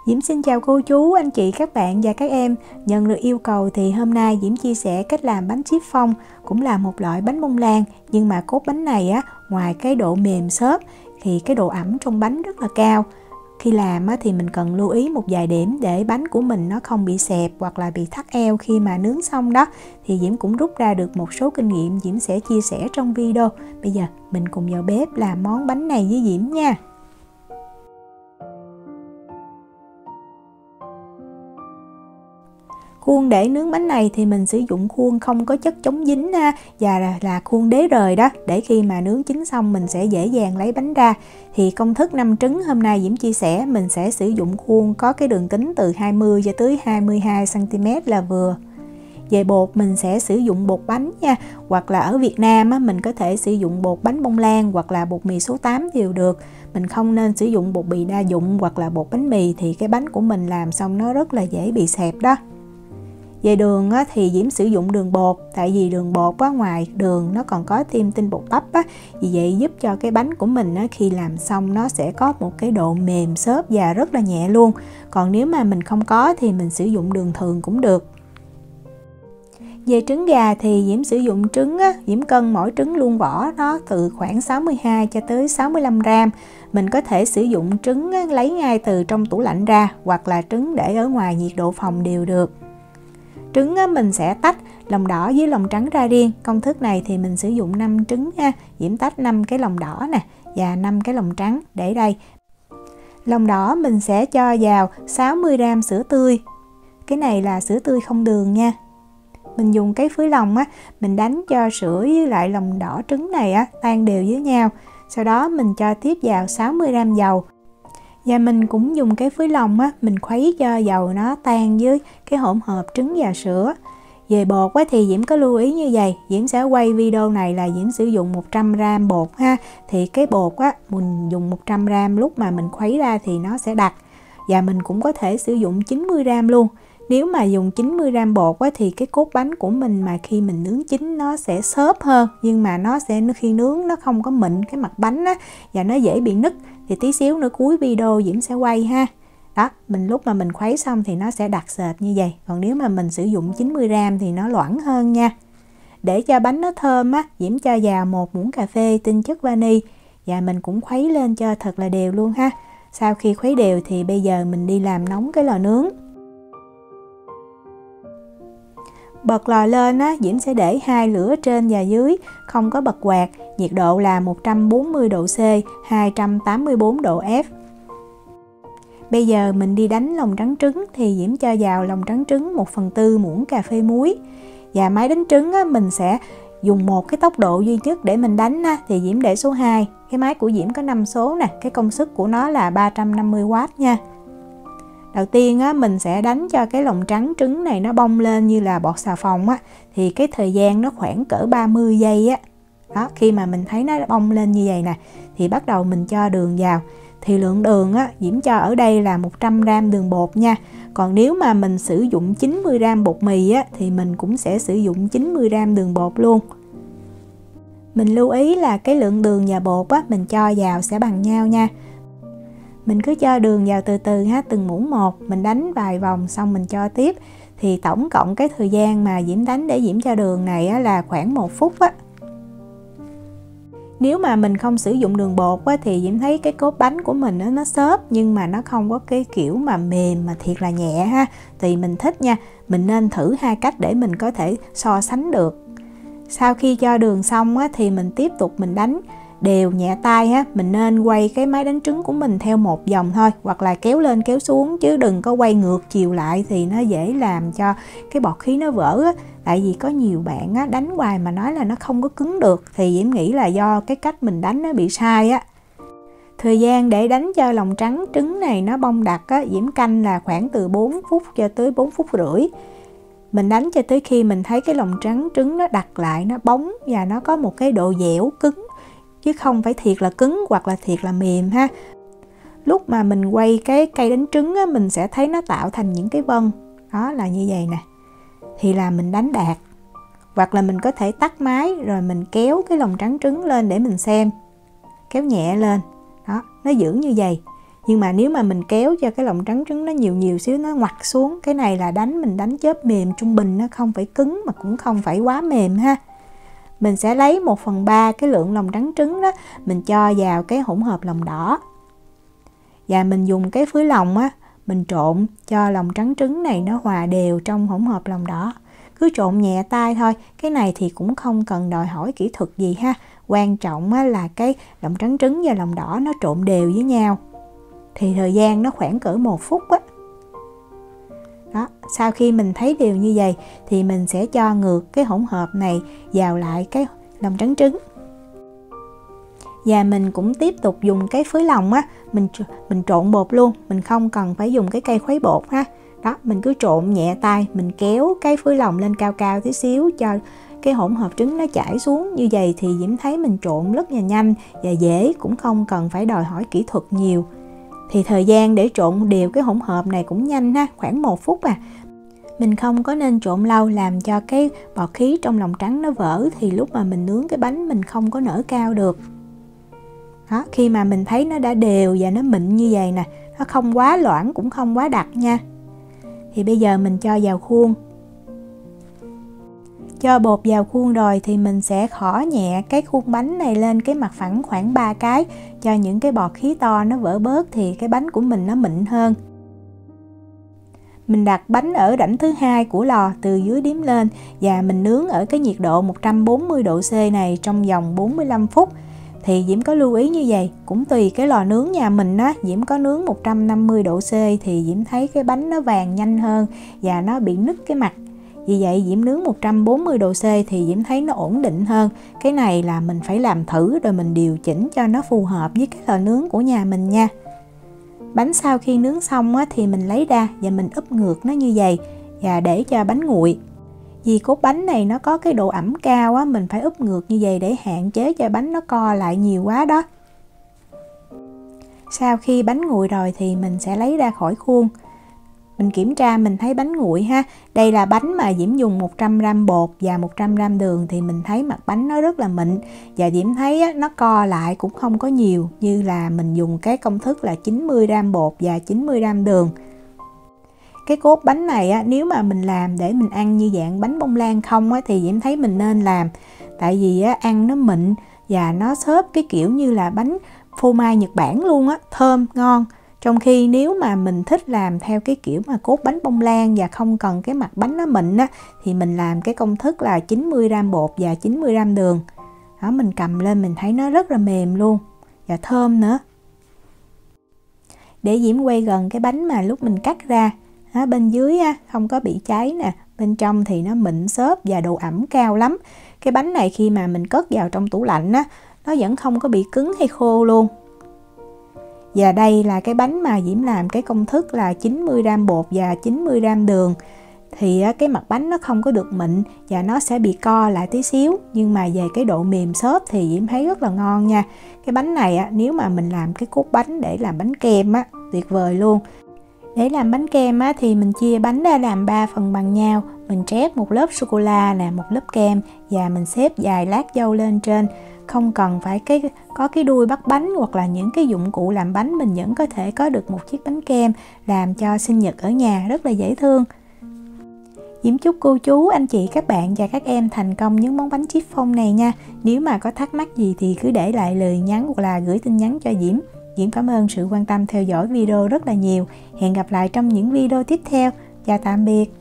Diễm xin chào cô chú, anh chị, các bạn và các em. Nhận được yêu cầu thì hôm nay Diễm chia sẻ cách làm bánh chiffon, cũng là một loại bánh bông lan. Nhưng mà cốt bánh này ngoài cái độ mềm xốp thì cái độ ẩm trong bánh rất là cao. Khi làm thì mình cần lưu ý một vài điểm để bánh của mình nó không bị xẹp hoặc là bị thắt eo khi mà nướng xong đó. Thì Diễm cũng rút ra được một số kinh nghiệm Diễm sẽ chia sẻ trong video. Bây giờ mình cùng vào bếp làm món bánh này với Diễm nha. Khuôn để nướng bánh này thì mình sử dụng khuôn không có chất chống dính và là khuôn đế rời đó, để khi mà nướng chín xong mình sẽ dễ dàng lấy bánh ra. Thì công thức 5 trứng hôm nay Diễm chia sẻ, mình sẽ sử dụng khuôn có cái đường kính từ 20 cho tới 22 cm là vừa. Về bột mình sẽ sử dụng bột bánh nha, hoặc là ở Việt Nam mình có thể sử dụng bột bánh bông lan hoặc là bột mì số 8 đều được. Mình không nên sử dụng bột mì đa dụng hoặc là bột bánh mì, thì cái bánh của mình làm xong nó rất là dễ bị xẹp đó. Về đường thì Diễm sử dụng đường bột, tại vì đường bột ngoài đường nó còn có thêm tinh bột bắp vì vậy giúp cho cái bánh của mình khi làm xong nó sẽ có một cái độ mềm xốp và rất là nhẹ luôn. Còn nếu mà mình không có thì mình sử dụng đường thường cũng được. Về trứng gà thì Diễm sử dụng trứng Diễm cân mỗi trứng luôn vỏ nó từ khoảng 62 cho tới 65 gram. Mình có thể sử dụng trứng lấy ngay từ trong tủ lạnh ra, hoặc là trứng để ở ngoài nhiệt độ phòng đều được. Trứng mình sẽ tách lòng đỏ với lòng trắng ra riêng. Công thức này thì mình sử dụng 5 trứng ha. Diễm tách 5 cái lòng đỏ nè và 5 cái lòng trắng để đây. Lòng đỏ mình sẽ cho vào 60 gram sữa tươi. Cái này là sữa tươi không đường nha. Mình dùng cái phới lòng mình đánh cho sữa với lại lòng đỏ trứng này tan đều với nhau. Sau đó mình cho tiếp vào 60 gram dầu. Và mình cũng dùng cái phới lòng mình khuấy cho dầu nó tan với cái hỗn hợp trứng và sữa. Về bột thì Diễm có lưu ý như vậy. Diễm sẽ quay video này là Diễm sử dụng 100 gram bột ha. Thì cái bột mình dùng 100 gram, lúc mà mình khuấy ra thì nó sẽ đặc. Và mình cũng có thể sử dụng 90 gram luôn. Nếu mà dùng 90 gram bột thì cái cốt bánh của mình mà khi mình nướng chín nó sẽ xốp hơn, nhưng mà nó sẽ khi nướng nó không có mịn cái mặt bánh và nó dễ bị nứt. Thì tí xíu nữa cuối video Diễm sẽ quay ha. Đó, lúc mà mình khuấy xong thì nó sẽ đặc sệt như vậy. Còn nếu mà mình sử dụng 90 gram thì nó loãng hơn nha. Để cho bánh nó thơm Diễm cho vào 1 muỗng cà phê tinh chất vani. Và mình cũng khuấy lên cho thật là đều luôn ha. Sau khi khuấy đều thì bây giờ mình đi làm nóng cái lò nướng. Bật lò lên Diễm sẽ để 2 lửa trên và dưới, không có bật quạt. Nhiệt độ là 140 độ C, 284 độ F. Bây giờ mình đi đánh lòng trắng trứng, thì Diễm cho vào lòng trắng trứng 1/4 muỗng cà phê muối. Và máy đánh trứng mình sẽ dùng một cái tốc độ duy nhất để mình đánh thì Diễm để số 2. Cái máy của Diễm có 5 số nè, cái công suất của nó là 350W nha. Đầu tiên mình sẽ đánh cho cái lòng trắng trứng này nó bong lên như là bọt xà phòng thì cái thời gian nó khoảng cỡ 30 giây Đó, khi mà mình thấy nó bong lên như vậy nè thì bắt đầu mình cho đường vào. Thì lượng đường Diễm cho ở đây là 100 gram đường bột nha. Còn nếu mà mình sử dụng 90 gram bột mì thì mình cũng sẽ sử dụng 90 gram đường bột luôn. Mình lưu ý là cái lượng đường và bột mình cho vào sẽ bằng nhau nha. Mình cứ cho đường vào từ từ từng muỗng một, mình đánh vài vòng xong mình cho tiếp. Thì tổng cộng cái thời gian mà Diễm đánh để Diễm cho đường này là khoảng 1 phút Nếu mà mình không sử dụng đường bột thì Diễm thấy cái cốt bánh của mình nó xốp, nhưng mà nó không có cái kiểu mà mềm mà thiệt là nhẹ Tùy mình thích nha. Mình nên thử 2 cách để mình có thể so sánh được. Sau khi cho đường xong thì mình tiếp tục mình đánh đều nhẹ tay mình nên quay cái máy đánh trứng của mình theo một vòng thôi, hoặc là kéo lên kéo xuống, chứ đừng có quay ngược chiều lại thì nó dễ làm cho cái bọt khí nó vỡ Tại vì có nhiều bạn đánh hoài mà nói là nó không có cứng được, thì Diễm nghĩ là do cái cách mình đánh nó bị sai Thời gian để đánh cho lòng trắng trứng này nó bong đặc Diễm canh là khoảng từ 4 phút cho tới 4 phút rưỡi. Mình đánh cho tới khi mình thấy cái lòng trắng trứng nó đặc lại, nó bóng và nó có một cái độ dẻo cứng, chứ không phải thiệt là cứng hoặc là thiệt là mềm Lúc mà mình quay cái cây đánh trứng mình sẽ thấy nó tạo thành những cái vân. Đó là như vậy nè. Thì là mình đánh đạt. Hoặc là mình có thể tắt máy rồi mình kéo cái lòng trắng trứng lên để mình xem. Kéo nhẹ lên. Đó, nó giữ như vậy. Nhưng mà nếu mà mình kéo cho cái lòng trắng trứng nó nhiều xíu, nó ngoặt xuống. Cái này là mình đánh chớp mềm trung bình, nó không phải cứng mà cũng không phải quá mềm ha. Mình sẽ lấy 1/3 cái lượng lòng trắng trứng đó, mình cho vào cái hỗn hợp lòng đỏ. Và mình dùng cái phới lòng á, mình trộn cho lòng trắng trứng này nó hòa đều trong hỗn hợp lòng đỏ. Cứ trộn nhẹ tay thôi, cái này thì cũng không cần đòi hỏi kỹ thuật gì ha. Quan trọng á, là cái lòng trắng trứng và lòng đỏ nó trộn đều với nhau. Thì thời gian nó khoảng cỡ 1 phút á. Đó, sau khi mình thấy đều như vậy thì mình sẽ cho ngược cái hỗn hợp này vào lại cái lòng trắng trứng. Và mình cũng tiếp tục dùng cái phới lòng á, mình trộn bột luôn, mình không cần phải dùng cái cây khuấy bột ha. Đó, mình cứ trộn nhẹ tay, mình kéo cái phới lòng lên cao cao tí xíu cho cái hỗn hợp trứng nó chảy xuống. Như vậy thì Diễm thấy mình trộn rất là nhanh và dễ, cũng không cần phải đòi hỏi kỹ thuật nhiều. Thì thời gian để trộn đều cái hỗn hợp này cũng nhanh ha, khoảng 1 phút à. Mình không có nên trộn lâu làm cho cái bọt khí trong lòng trắng nó vỡ, thì lúc mà mình nướng cái bánh mình không có nở cao được. Đó, khi mà mình thấy nó đã đều và nó mịn như vậy nè, nó không quá loãng cũng không quá đặc nha. Thì bây giờ mình cho vào khuôn. Cho bột vào khuôn rồi thì mình sẽ khỏ nhẹ cái khuôn bánh này lên cái mặt phẳng khoảng 3 cái, cho những cái bọt khí to nó vỡ bớt thì cái bánh của mình nó mịn hơn. Mình đặt bánh ở rãnh thứ 2 của lò từ dưới đếm lên và mình nướng ở cái nhiệt độ 140 độ C này trong vòng 45 phút. Thì Diễm có lưu ý như vậy, cũng tùy cái lò nướng nhà mình á, Diễm có nướng 150 độ C thì Diễm thấy cái bánh nó vàng nhanh hơn và nó bị nứt cái mặt. Vì vậy Diễm nướng 140 độ C thì Diễm thấy nó ổn định hơn. Cái này là mình phải làm thử rồi mình điều chỉnh cho nó phù hợp với cái lò nướng của nhà mình nha. Bánh sau khi nướng xong á, thì mình lấy ra và mình úp ngược nó như vậy và để cho bánh nguội. Vì cốt bánh này nó có cái độ ẩm cao á, mình phải úp ngược như vậy để hạn chế cho bánh nó co lại nhiều quá đó. Sau khi bánh nguội rồi thì mình sẽ lấy ra khỏi khuôn. Mình kiểm tra mình thấy bánh nguội ha. Đây là bánh mà Diễm dùng 100g bột và 100g đường thì mình thấy mặt bánh nó rất là mịn. Và Diễm thấy á, nó co lại cũng không có nhiều như là mình dùng cái công thức là 90g bột và 90g đường. Cái cốt bánh này á, nếu mà mình làm để mình ăn như dạng bánh bông lan không á, thì Diễm thấy mình nên làm. Tại vì á, ăn nó mịn và nó xốp cái kiểu như là bánh phô mai Nhật Bản luôn á, thơm, ngon. Trong khi nếu mà mình thích làm theo cái kiểu mà cốt bánh bông lan và không cần cái mặt bánh nó mịn á, thì mình làm cái công thức là 90g bột và 90g đường. Đó, mình cầm lên mình thấy nó rất là mềm luôn và thơm nữa. Để Diễm quay gần cái bánh mà lúc mình cắt ra. Đó, bên dưới á, không có bị cháy nè, bên trong thì nó mịn xốp và độ ẩm cao lắm. Cái bánh này khi mà mình cất vào trong tủ lạnh á, nó vẫn không có bị cứng hay khô luôn. Và đây là cái bánh mà Diễm làm cái công thức là 90g bột và 90g đường. Thì cái mặt bánh nó không có được mịn và nó sẽ bị co lại tí xíu. Nhưng mà về cái độ mềm xốp thì Diễm thấy rất là ngon nha. Cái bánh này nếu mà mình làm cái cốt bánh để làm bánh kem á, tuyệt vời luôn. Để làm bánh kem á, thì mình chia bánh ra làm 3 phần bằng nhau. Mình trét một lớp sô-cô-la nè, một lớp kem và mình xếp vài lát dâu lên trên. Không cần phải có cái đuôi bắt bánh hoặc là những cái dụng cụ làm bánh, mình vẫn có thể có được một chiếc bánh kem làm cho sinh nhật ở nhà rất là dễ thương. Diễm chúc cô chú, anh chị, các bạn và các em thành công những món bánh chiffon này nha. Nếu mà có thắc mắc gì thì cứ để lại lời nhắn hoặc là gửi tin nhắn cho Diễm. Diễm cảm ơn sự quan tâm theo dõi video rất là nhiều. Hẹn gặp lại trong những video tiếp theo. Chào tạm biệt.